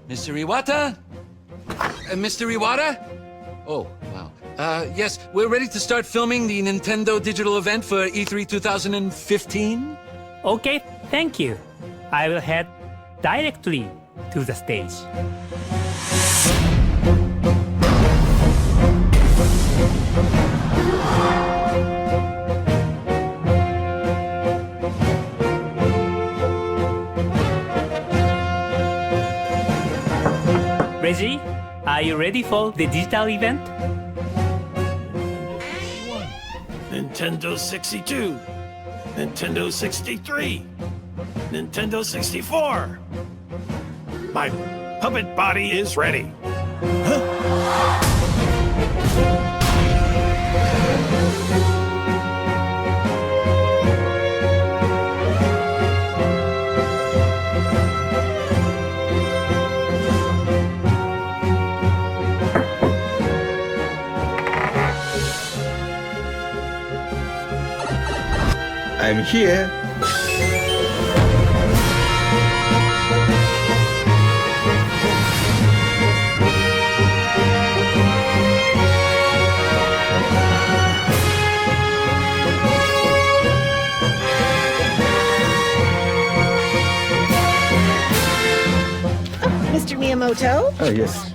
Mr. Iwata? Mr. Iwata? Oh, wow. Yes, we're ready to start filming the Nintendo digital event for E3 2015. Okay, thank you. I will head directly to the stage. Reggie, are you ready for the digital event? Nintendo 62, Nintendo 63, Nintendo 64. My puppet body is ready. I'm here. Mr. Miyamoto? Oh, yes.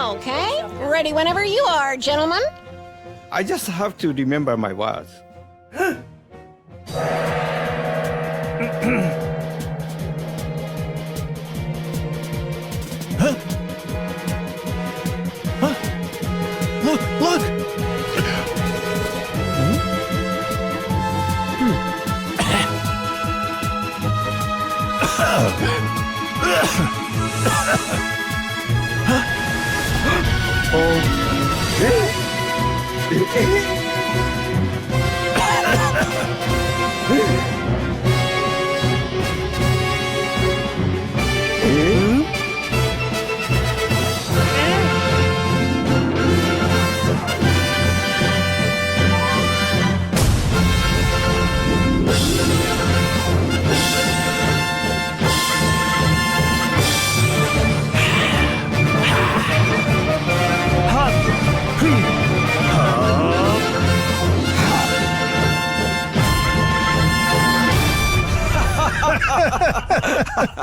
Okay, ready whenever you are, gentlemen. I just have to remember my words. Look, look!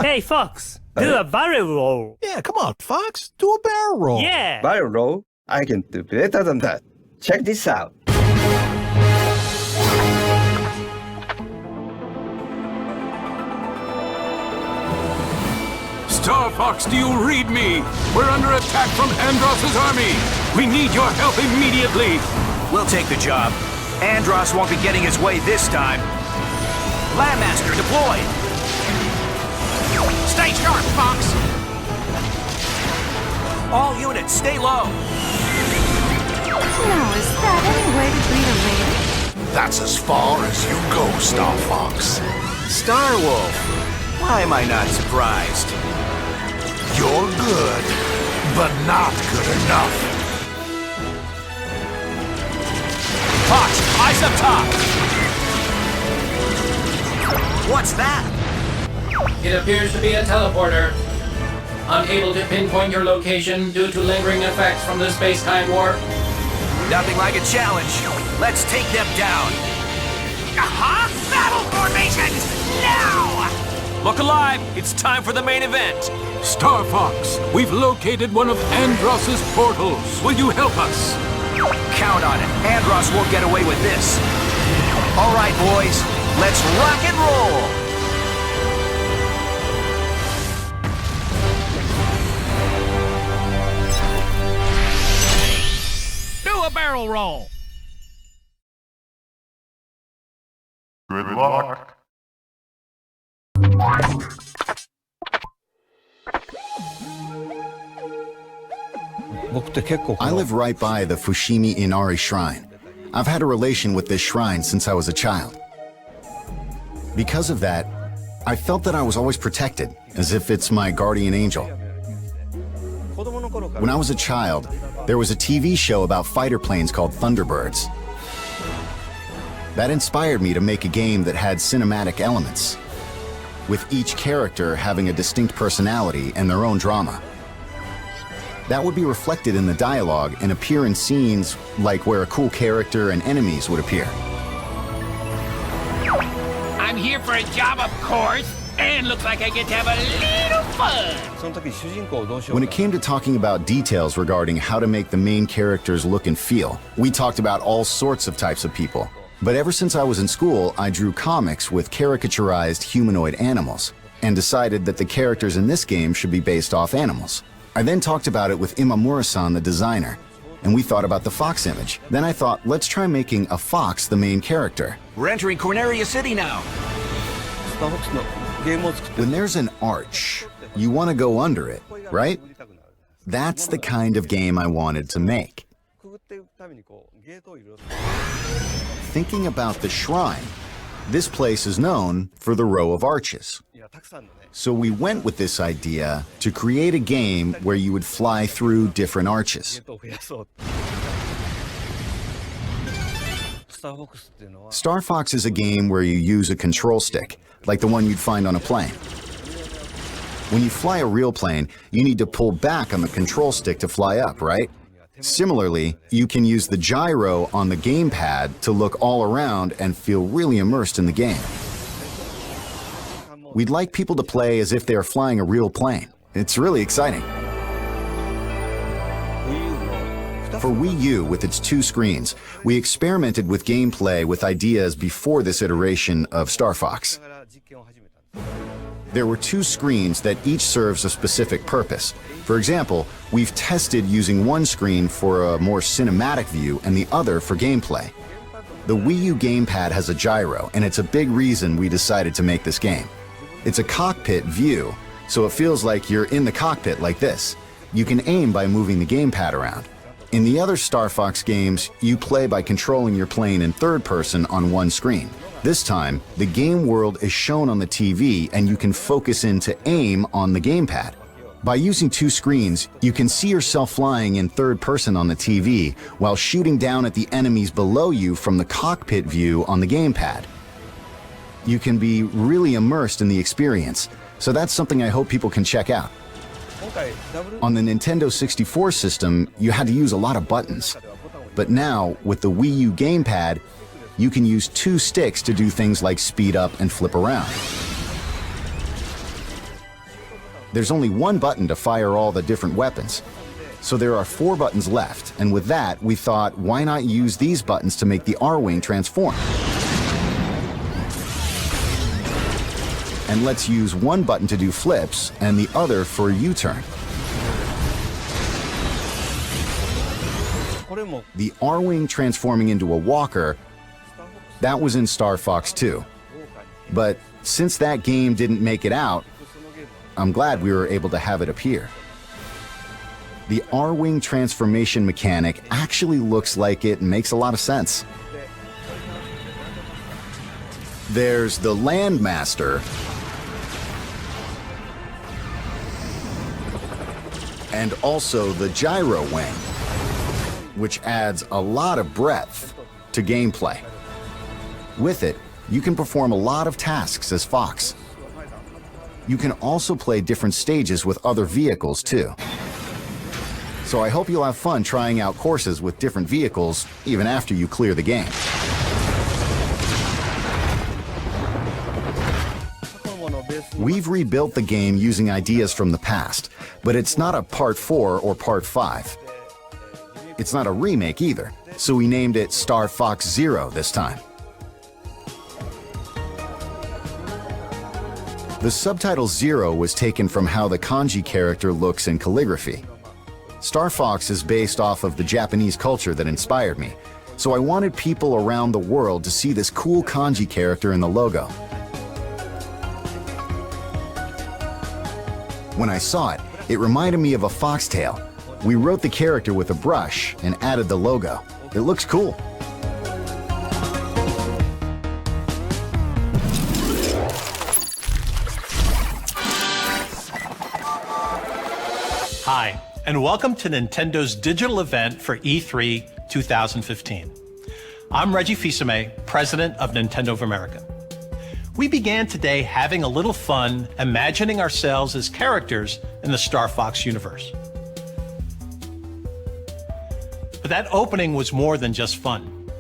Hey, Fox, do a barrel roll. Yeah, come on, Fox. Do a barrel roll. Yeah. Barrel roll? I can do better than that. Check this out. Star Fox, do you read me? We're under attack from Andross's army. We need your help immediately. We'll take the job. Andross won't be getting his way this time. Landmaster deployed. Stay sharp, Fox. All units, stay low. Now, is that any way to greet a lady? That's as far as you go, Star Fox. Starwolf. Why am I not surprised? You're good, but not good enough. Fox, eyes up top. What's that? It appears to be a teleporter. Unable to pinpoint your location due to lingering effects from the space-time warp. Nothing like a challenge. Let's take them down. Aha! Battle formations! Now! Look alive! It's time for the main event. Star Fox, we've located one of Andross's portals. Will you help us? Count on it. Andross won't get away with this. All right, boys. Let's rock and roll! Do a barrel roll. Good luck. I live right by the Fushimi Inari Shrine. I've had a relation with this shrine since I was a child. Because of that, I felt that I was always protected, as if it's my guardian angel. When I was a child, there was a TV show about fighter planes called Thunderbirds. That inspired me to make a game that had cinematic elements, with each character having a distinct personality and their own drama. That would be reflected in the dialogue and appear in scenes like where a cool character and enemies would appear. I'm here for a job, of course, and looks like I get to have a little fun. When it came to talking about details regarding how to make the main characters look and feel, we talked about all sorts of types of people. But ever since I was in school, I drew comics with caricaturized humanoid animals, and decided that the characters in this game should be based off animals. I then talked about it with Imamura-san, the designer, and we thought about the fox image. Then I thought, let's try making a fox the main character. We're entering Corneria City now. When there's an arch, you want to go under it, right? That's the kind of game I wanted to make. Thinking about the shrine, this place is known for the row of arches. So we went with this idea to create a game where you would fly through different arches. Star Fox is a game where you use a control stick, like the one you'd find on a plane. When you fly a real plane, you need to pull back on the control stick to fly up, right? Similarly, you can use the gyro on the gamepad to look all around and feel really immersed in the game. We'd like people to play as if they are flying a real plane. It's really exciting. For Wii U, with its 2 screens, we experimented with gameplay with ideas before this iteration of Star Fox. There were 2 screens that each serves a specific purpose. For example, we've tested using one screen for a more cinematic view and the other for gameplay. The Wii U gamepad has a gyro, and it's a big reason we decided to make this game. It's a cockpit view, so it feels like you're in the cockpit like this. You can aim by moving the gamepad around. In the other Star Fox games, you play by controlling your plane in third person on one screen. This time, the game world is shown on the TV and you can focus in to aim on the gamepad. By using 2 screens, you can see yourself flying in third person on the TV while shooting down at the enemies below you from the cockpit view on the gamepad. You can be really immersed in the experience, so that's something I hope people can check out. On the Nintendo 64 system, you had to use a lot of buttons. But now, with the Wii U gamepad, you can use 2 sticks to do things like speed up and flip around. There's only one button to fire all the different weapons. So there are 4 buttons left, and with that, we thought, why not use these buttons to make the R-Wing transform? And let's use one button to do flips and the other for a U-turn. The R-Wing transforming into a walker, that was in Star Fox 2. But since that game didn't make it out, I'm glad we were able to have it appear. The R-Wing transformation mechanic actually looks like it makes a lot of sense. There's the Landmaster, and also the Gyro Wing, which adds a lot of breadth to gameplay. With it, you can perform a lot of tasks as Fox. You can also play different stages with other vehicles too. So I hope you'll have fun trying out courses with different vehicles even after you clear the game. We've rebuilt the game using ideas from the past, but it's not a Part 4 or Part 5. It's not a remake either, so we named it Star Fox Zero this time. The subtitle Zero was taken from how the kanji character looks in calligraphy. Star Fox is based off of the Japanese culture that inspired me, so I wanted people around the world to see this cool kanji character in the logo. When I saw it, it reminded me of a foxtail. We wrote the character with a brush and added the logo. It looks cool. Hi, and welcome to Nintendo's digital event for E3 2015. I'm Reggie Fils-Aimé, President of Nintendo of America. We began today having a little fun imagining ourselves as characters in the Star Fox universe. But that opening was more than just fun.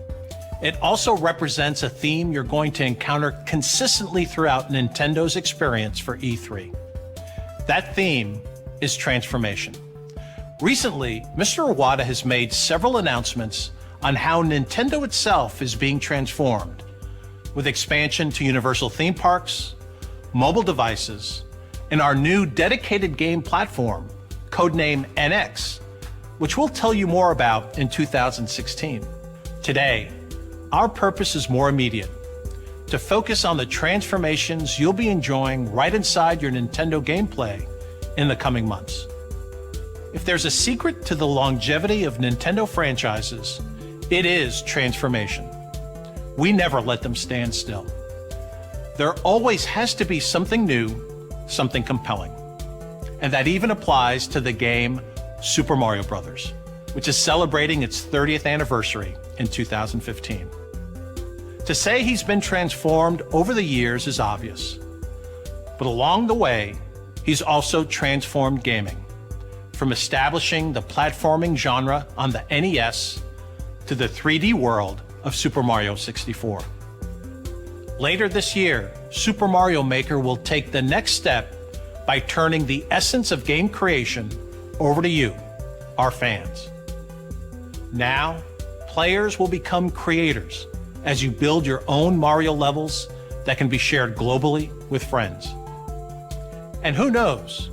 It also represents a theme you're going to encounter consistently throughout Nintendo's experience for E3. That theme is transformation. Recently, Mr. Iwata has made several announcements on how Nintendo itself is being transformed, with expansion to Universal theme parks, mobile devices, and our new dedicated game platform, codenamed NX, which we'll tell you more about in 2016. Today, our purpose is more immediate, to focus on the transformations you'll be enjoying right inside your Nintendo gameplay in the coming months. If there's a secret to the longevity of Nintendo franchises, it is transformation. We never let them stand still. There always has to be something new, something compelling. And that even applies to the game Super Mario Bros., which is celebrating its 30th anniversary in 2015. To say he's been transformed over the years is obvious. But along the way, he's also transformed gaming, from establishing the platforming genre on the NES to the 3D world of Super Mario 64. Later this year, Super Mario Maker will take the next step by turning the essence of game creation over to you, our fans. Now, players will become creators as you build your own Mario levels that can be shared globally with friends. And who knows,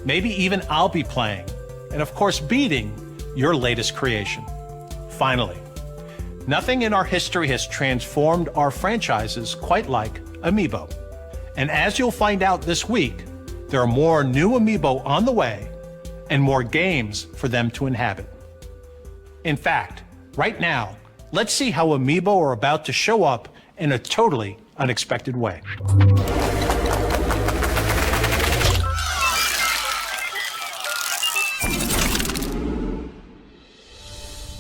maybe even I'll be playing, and of course beating, your latest creation. Finally, nothing in our history has transformed our franchises quite like amiibo. And as you'll find out this week, there are more new amiibo on the way and more games for them to inhabit. In fact, right now, let's see how amiibo are about to show up in a totally unexpected way.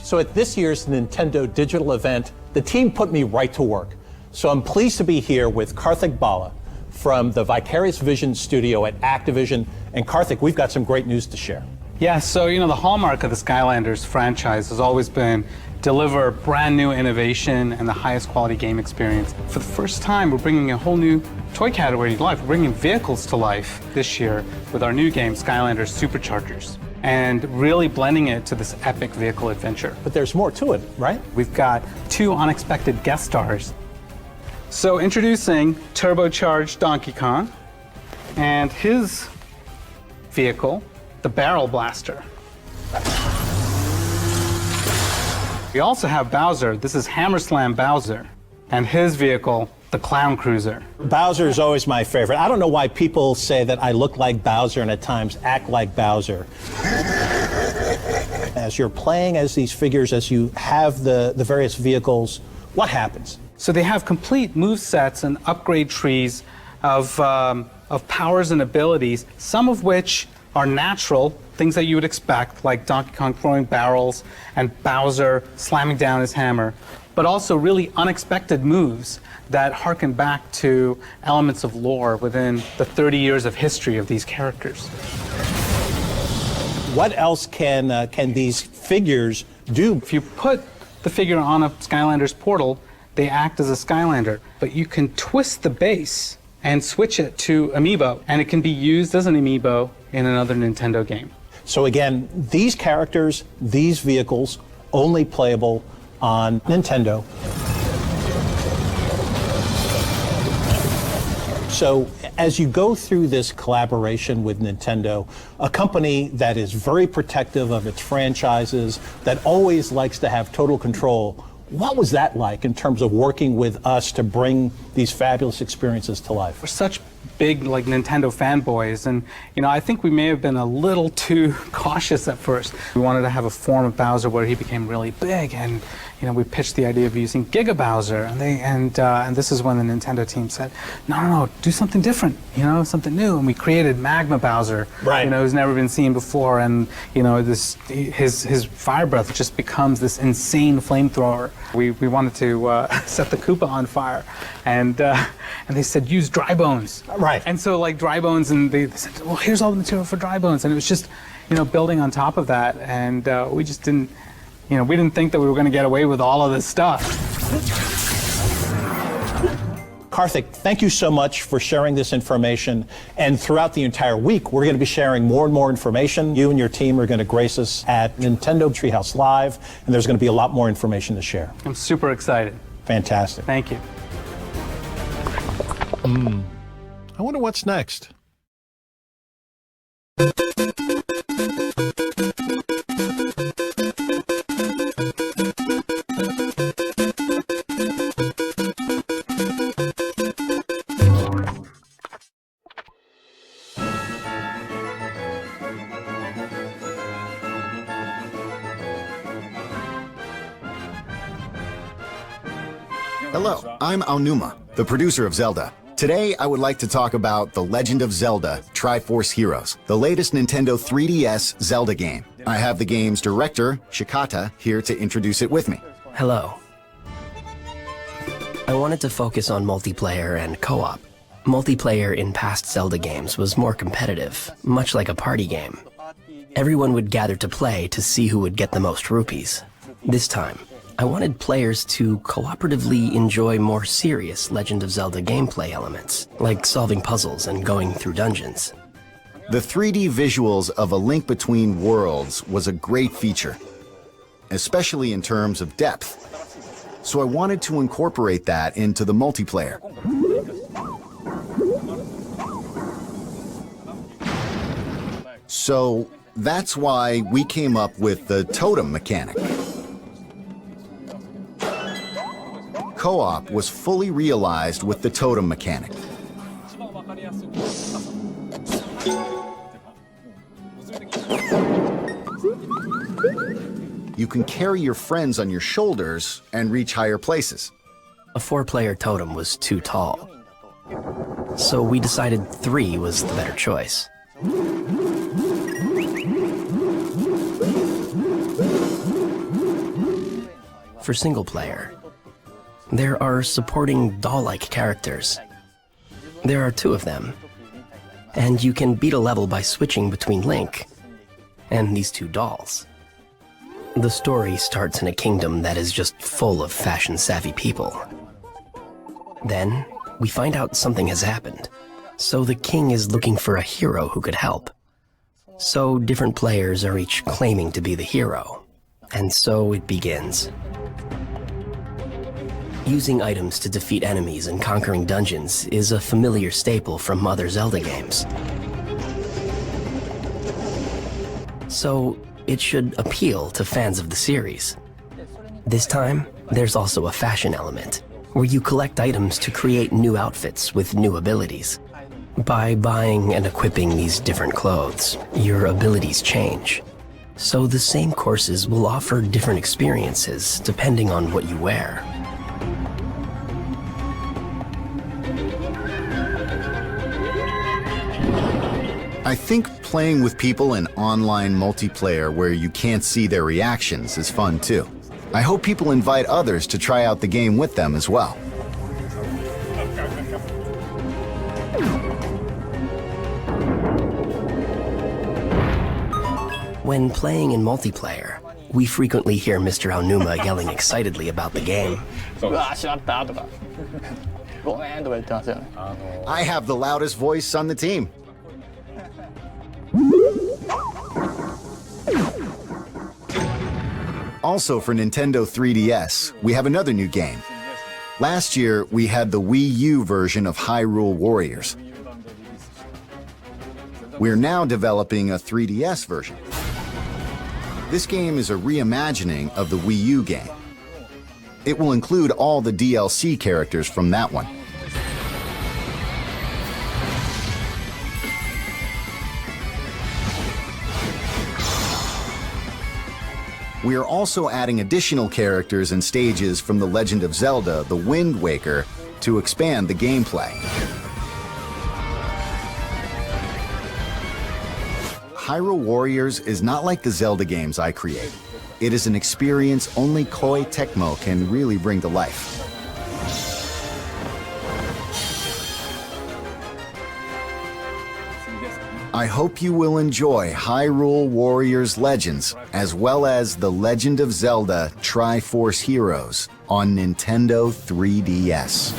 So at this year's Nintendo digital event, the team put me right to work. So I'm pleased to be here with Karthik Bala from the Vicarious Vision studio at Activision. And Karthik, we've got some great news to share. Yeah, so the hallmark of the Skylanders franchise has always been deliver brand new innovation and the highest quality game experience. For the first time, we're bringing a whole new toy category to life. We're bringing vehicles to life this year with our new game, Skylanders Superchargers, and really blending it to this epic vehicle adventure. But there's more to it, right? We've got 2 unexpected guest stars. So introducing turbocharged Donkey Kong and his vehicle, the Barrel Blaster. We also have Bowser. This is Hammer Slam Bowser, and his vehicle, the Clown Cruiser. Bowser is always my favorite. I don't know why people say that I look like Bowser and at times act like Bowser. As you're playing as these figures, as you have the various vehicles, what happens? So they have complete move sets and upgrade trees of powers and abilities, some of which are natural, things that you would expect, like Donkey Kong throwing barrels and Bowser slamming down his hammer, but also really unexpected moves that harken back to elements of lore within the 30 years of history of these characters. What else can these figures do? If you put the figure on a Skylanders portal, they act as a Skylander, but you can twist the base and switch it to amiibo, and it can be used as an amiibo in another Nintendo game. So again, these characters, these vehicles, only playable on Nintendo. So as you go through this collaboration with Nintendo, a company that is very protective of its franchises, that always likes to have total control, what was that like in terms of working with us to bring these fabulous experiences to life? We're such big like Nintendo fanboys, and I think we may have been a little too cautious at first. We wanted to have a form of Bowser where he became really big, and we pitched the idea of using Giga Bowser, and this is when the Nintendo team said, no, do something different, something new, and we created Magma Bowser, right? Who's never been seen before, and his fire breath just becomes this insane flamethrower. We wanted to set the Koopa on fire, and they said use dry bones. Right. And so like dry bones, and they said, well, here's all the material for dry bones, and it was just building on top of that, and we just didn't we didn't think that we were going to get away with all of this stuff. Karthik, thank you so much for sharing this information. And throughout the entire week, we're going to be sharing more and more information. You and your team are going to grace us at Nintendo Treehouse Live, and there's going to be a lot more information to share. I'm super excited. Fantastic. Thank you. I wonder what's next. Hello, I'm Aonuma, the producer of Zelda. Today, I would like to talk about The Legend of Zelda: Triforce Heroes, the latest Nintendo 3DS Zelda game. I have the game's director, Shikata, here to introduce it with me. Hello. I wanted to focus on multiplayer and co-op. Multiplayer in past Zelda games was more competitive, much like a party game. Everyone would gather to play to see who would get the most rupees. This time, I wanted players to cooperatively enjoy more serious Legend of Zelda gameplay elements, like solving puzzles and going through dungeons. The 3D visuals of A Link Between Worlds was a great feature, especially in terms of depth. So I wanted to incorporate that into the multiplayer. So that's why we came up with the totem mechanic. Co-op was fully realized with the totem mechanic. You can carry your friends on your shoulders and reach higher places. A 4-player totem was too tall, so we decided 3 was the better choice. For single player, there are supporting doll-like characters. There are 2 of them, and you can beat a level by switching between Link and these 2 dolls. The story starts in a kingdom that is just full of fashion-savvy people. Then, we find out something has happened, so the king is looking for a hero who could help. So different players are each claiming to be the hero, and so it begins. Using items to defeat enemies and conquering dungeons is a familiar staple from other Zelda games. So it should appeal to fans of the series. This time, there's also a fashion element, where you collect items to create new outfits with new abilities. By buying and equipping these different clothes, your abilities change. So the same courses will offer different experiences depending on what you wear. I think playing with people in online multiplayer where you can't see their reactions is fun too. I hope people invite others to try out the game with them as well. When playing in multiplayer, we frequently hear Mr. Aonuma yelling excitedly about the game. I have the loudest voice on the team. Also for Nintendo 3DS, we have another new game. Last year, we had the Wii U version of Hyrule Warriors. We're now developing a 3DS version. This game is a reimagining of the Wii U game. It will include all the DLC characters from that one. We are also adding additional characters and stages from The Legend of Zelda: The Wind Waker to expand the gameplay. Hyrule Warriors is not like the Zelda games I create. It is an experience only Koei Tecmo can really bring to life. I hope you will enjoy Hyrule Warriors Legends, as well as The Legend of Zelda Triforce Heroes on Nintendo 3DS.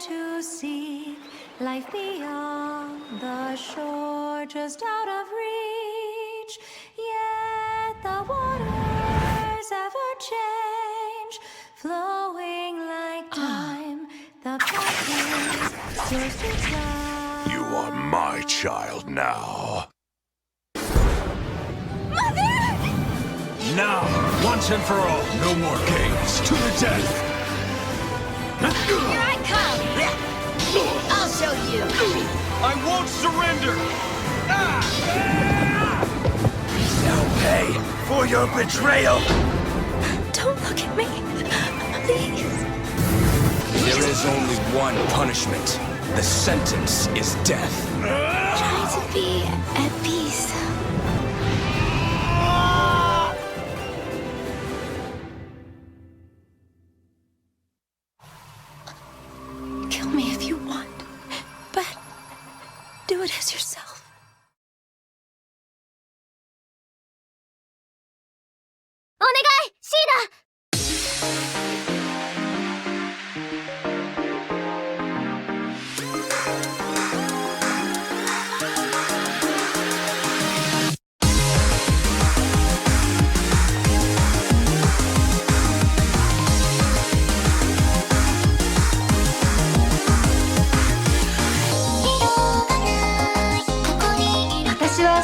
To seek life beyond the shore, just out of reach. Yet the waters ever change, flowing like time. The path is yours to fly. You are my child now. Mother! Now, once and for all, no more games. To the death. Here I come! I'll show you! I won't surrender! Now pay for your betrayal! Don't look at me, please. There is only one punishment. The sentence is death. Try to be at peace. Kill me if you want, but do it as yourself. Onegai, Shida!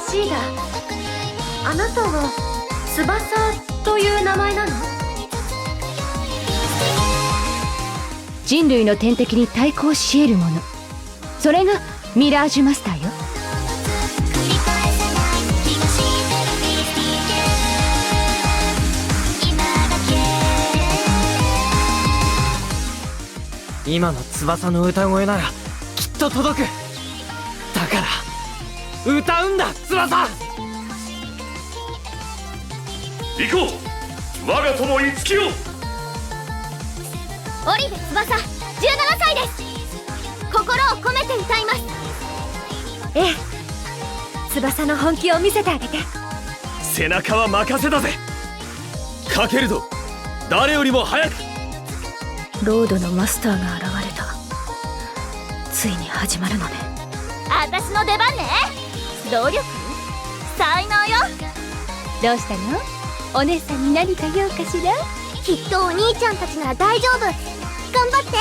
シーダ、あなたは翼という名前なの？人類の天敵に対抗し得るもの、それがミラージュマスターよ。今の翼の歌声ならきっと届く。だから歌うんだ、翼。行こう、我が友いつきよ。織部翼、17歳です。心を込めて歌います。ええ、翼の本気を見せてあげて。背中は任せだぜ。かけるぞ、誰よりも早く。ロードのマスターが現れた。ついに始まるのね。私の出番ね。努力？才能よ。どうしたの？お姉さんに何か用かしら？きっとお兄ちゃんたちなら大丈夫。頑張って。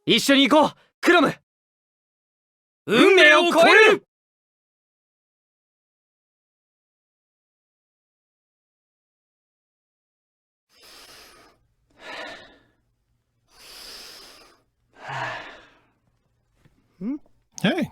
一緒に行こう、クロム。運命を超える。Hey.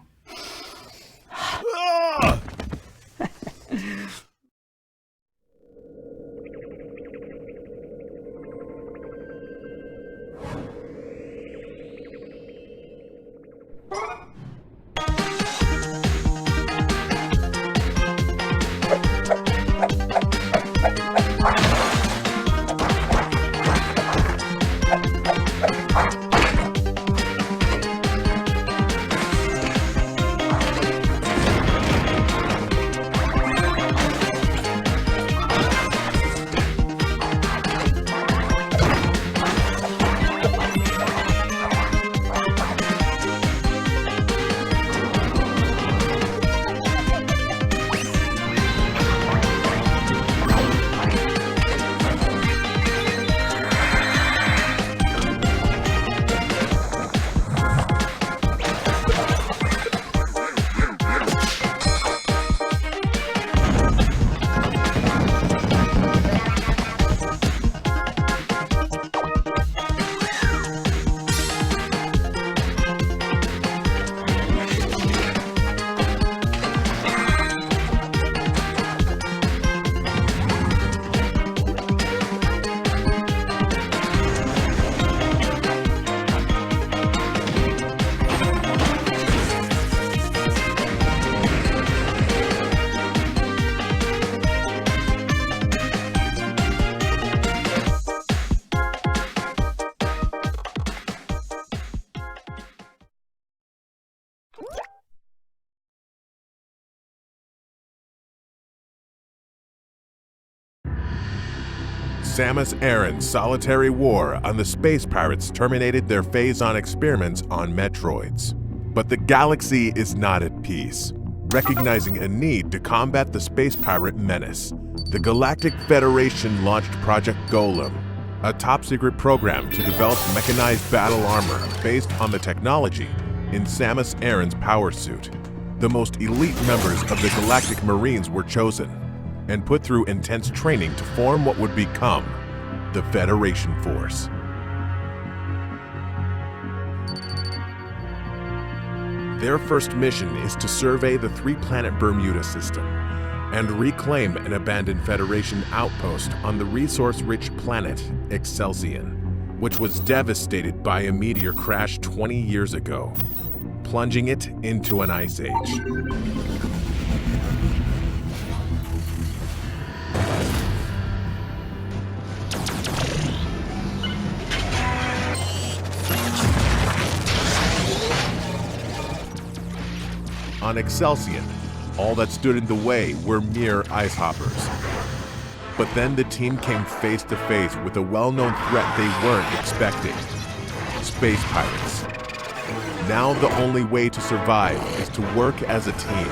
Samus Aran's solitary war on the space pirates terminated their phase-on experiments on Metroids. But the galaxy is not at peace. Recognizing a need to combat the space pirate menace, the Galactic Federation launched Project Golem, a top-secret program to develop mechanized battle armor based on the technology in Samus Aran's power suit. The most elite members of the Galactic Marines were chosen and put through intense training to form what would become the Federation Force. Their first mission is to survey the three-planet Bermuda system and reclaim an abandoned Federation outpost on the resource-rich planet Excelsior, which was devastated by a meteor crash 20 years ago, plunging it into an ice age. On Excelsior, all that stood in the way were mere ice hoppers. But then the team came face to face with a well-known threat they weren't expecting: space pirates. Now the only way to survive is to work as a team,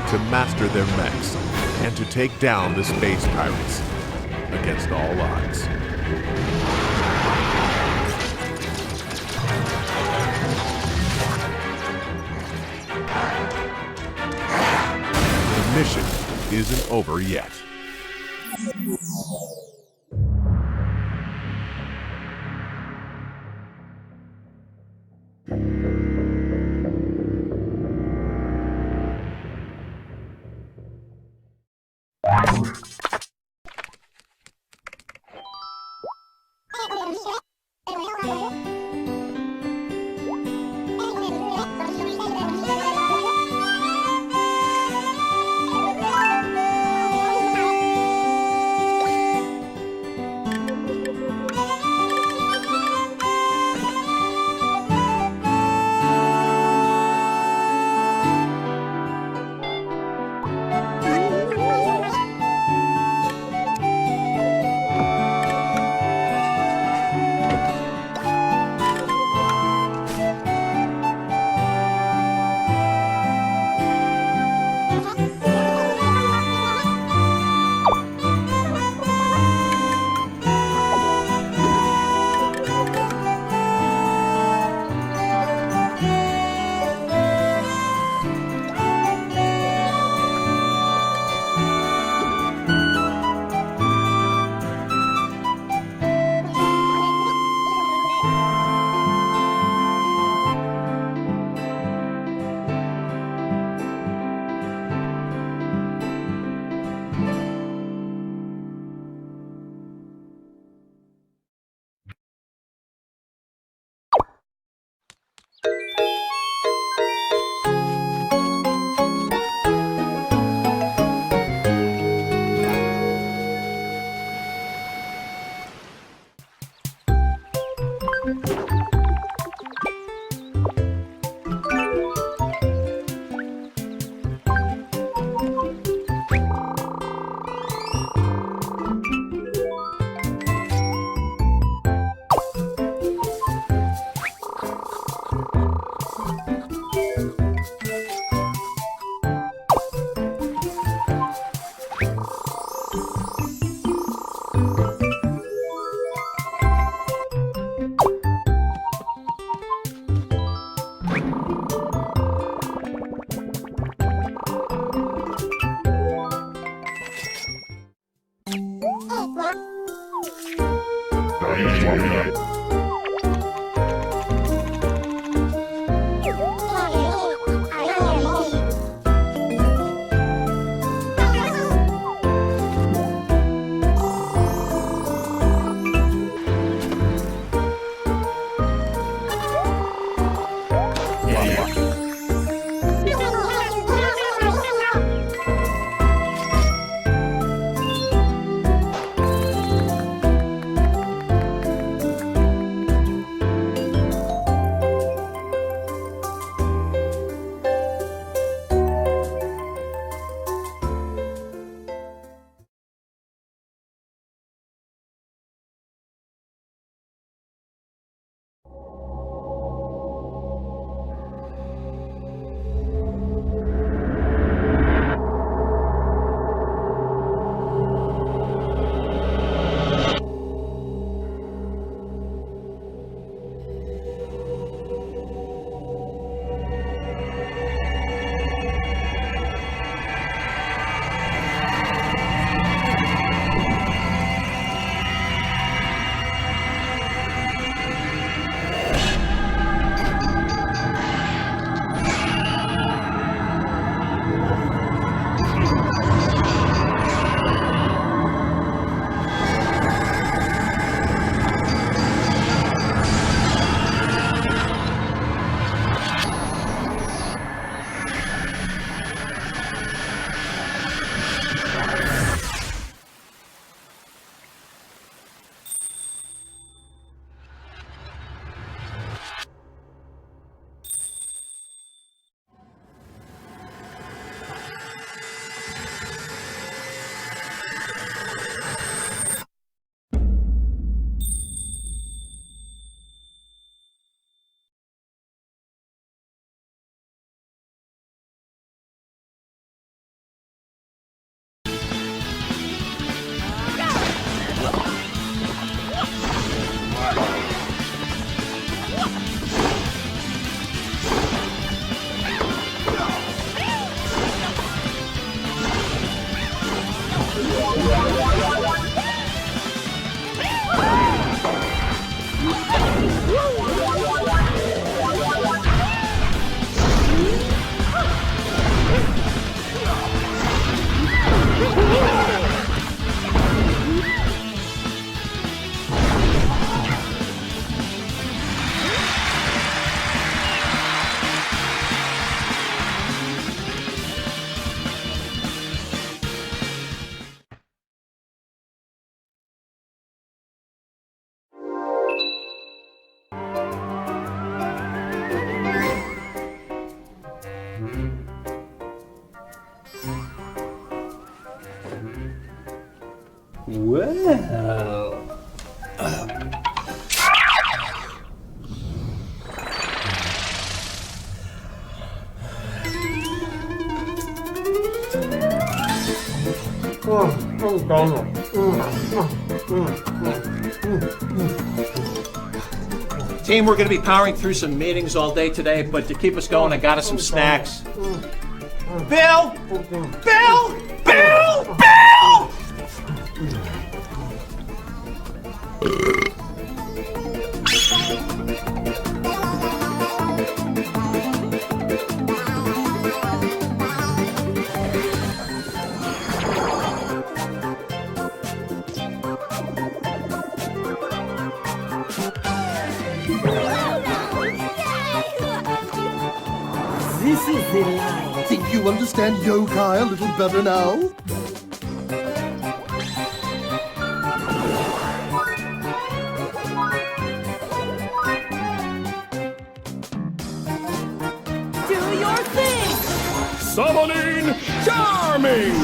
to master their mechs, and to take down the space pirates against all odds. The mission isn't over yet. Well. Team, we're going to be powering through some meetings all day today, but to keep us going, I got us some snacks. Bill! Bill! Bill! Bill! This is the line. Think you understand yokai a little better now? Summoning Charming!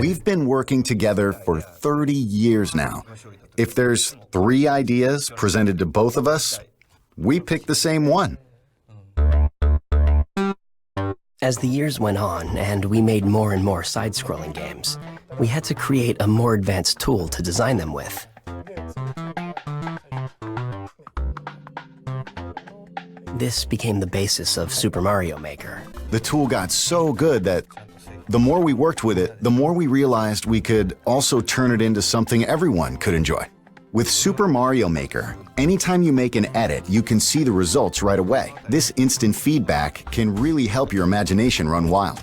We've been working together for 30 years now. If there's 3 ideas presented to both of us, we pick the same one. As the years went on and we made more and more side-scrolling games, we had to create a more advanced tool to design them with. This became the basis of Super Mario Maker. The tool got so good that the more we worked with it, the more we realized we could also turn it into something everyone could enjoy. With Super Mario Maker, anytime you make an edit, you can see the results right away. This instant feedback can really help your imagination run wild.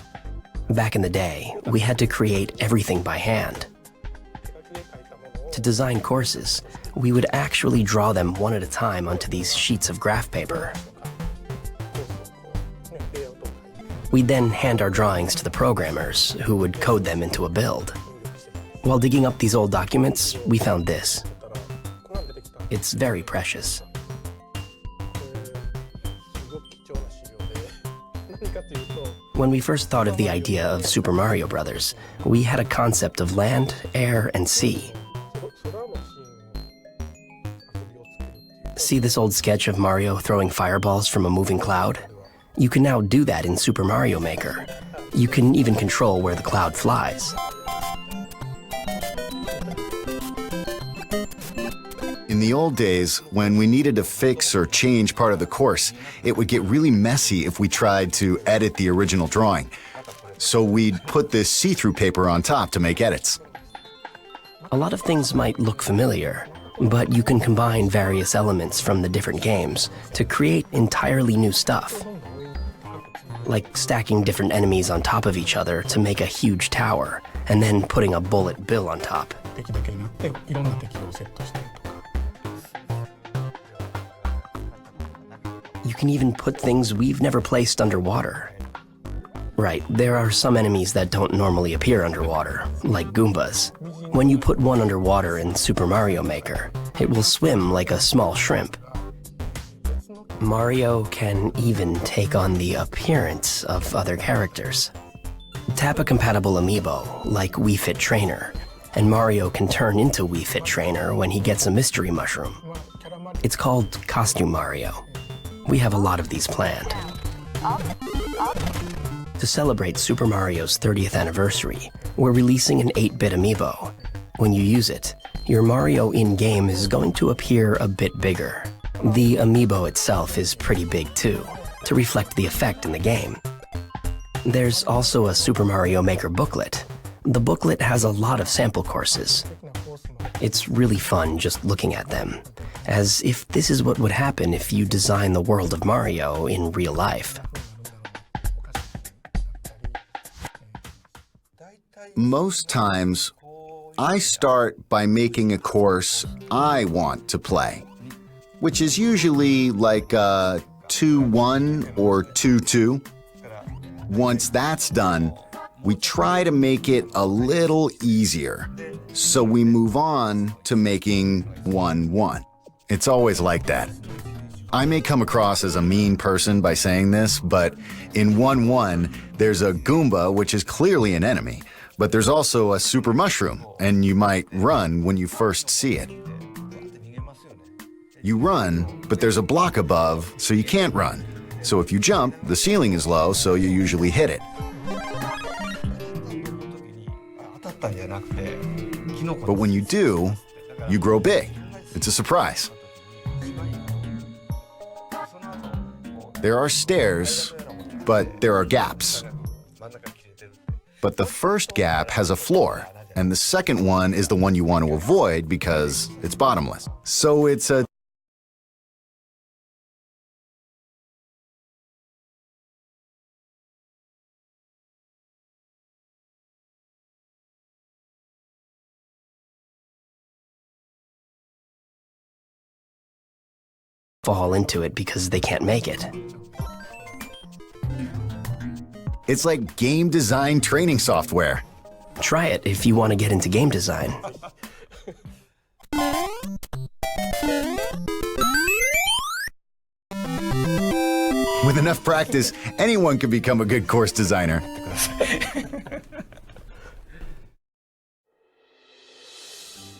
Back in the day, we had to create everything by hand. To design courses, we would actually draw them one at a time onto these sheets of graph paper. We'd then hand our drawings to the programmers, who would code them into a build. While digging up these old documents, we found this. It's very precious. When we first thought of the idea of Super Mario Bros., we had a concept of land, air, and sea. See this old sketch of Mario throwing fireballs from a moving cloud? You can now do that in Super Mario Maker. You can even control where the cloud flies. In the old days, when we needed to fix or change part of the course, it would get really messy if we tried to edit the original drawing. So we'd put this see-through paper on top to make edits. A lot of things might look familiar, but you can combine various elements from the different games to create entirely new stuff. Like stacking different enemies on top of each other to make a huge tower, and then putting a bullet bill on top. You can even put things we've never placed underwater. Right, there are some enemies that don't normally appear underwater, like Goombas. When you put one underwater in Super Mario Maker, it will swim like a small shrimp. Mario can even take on the appearance of other characters. Tap a compatible amiibo, like Wii Fit Trainer, and Mario can turn into Wii Fit Trainer when he gets a mystery mushroom. It's called Costume Mario. We have a lot of these planned. To celebrate Super Mario's 30th anniversary, we're releasing an 8-bit amiibo. When you use it, your Mario in-game is going to appear a bit bigger. The amiibo itself is pretty big too, to reflect the effect in the game. There's also a Super Mario Maker booklet. The booklet has a lot of sample courses. It's really fun just looking at them, as if this is what would happen if you design the world of Mario in real life. Most times, I start by making a course I want to play, which is usually like a 2-1 or 2-2. Once that's done, we try to make it a little easier, so we move on to making 1-1. It's always like that. I may come across as a mean person by saying this, but in 1-1, there's a Goomba, which is clearly an enemy, but there's also a super mushroom, and you might run when you first see it. You run, but there's a block above, so you can't run. So if you jump, the ceiling is low, so you usually hit it. But when you do, you grow big. It's a surprise. There are stairs, but there are gaps. But the first gap has a floor, and the second one is the one you want to avoid because it's bottomless. So it's a fall into it because they can't make it. It's like game design training software. Try it if you want to get into game design. With enough practice, anyone can become a good course designer.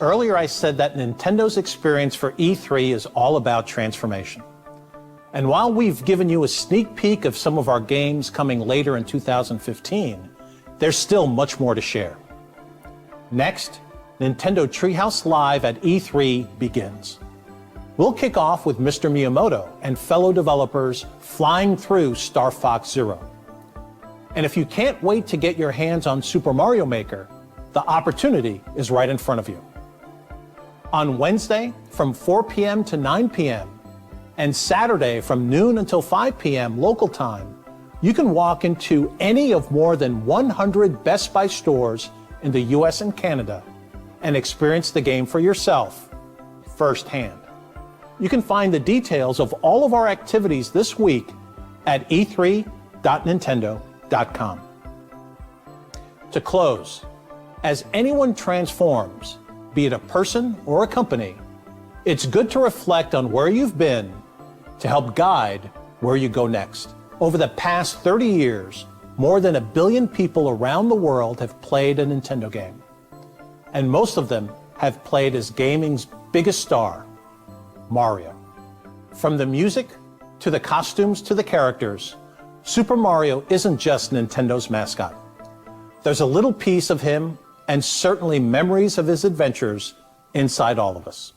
Earlier I said that Nintendo's experience for E3 is all about transformation. And while we've given you a sneak peek of some of our games coming later in 2015, there's still much more to share. Next, Nintendo Treehouse Live at E3 begins. We'll kick off with Mr. Miyamoto and fellow developers flying through Star Fox Zero. And if you can't wait to get your hands on Super Mario Maker, the opportunity is right in front of you. On Wednesday from 4 p.m. to 9 p.m. and Saturday from noon until 5 p.m. local time, you can walk into any of more than 100 Best Buy stores in the US and Canada and experience the game for yourself, firsthand. You can find the details of all of our activities this week at e3.nintendo.com. To close, as anyone transforms, be it a person or a company, it's good to reflect on where you've been to help guide where you go next. Over the past 30 years, more than 1 billion people around the world have played a Nintendo game. And most of them have played as gaming's biggest star, Mario. From the music, to the costumes, to the characters, Super Mario isn't just Nintendo's mascot. There's a little piece of him and certainly memories of his adventures inside all of us.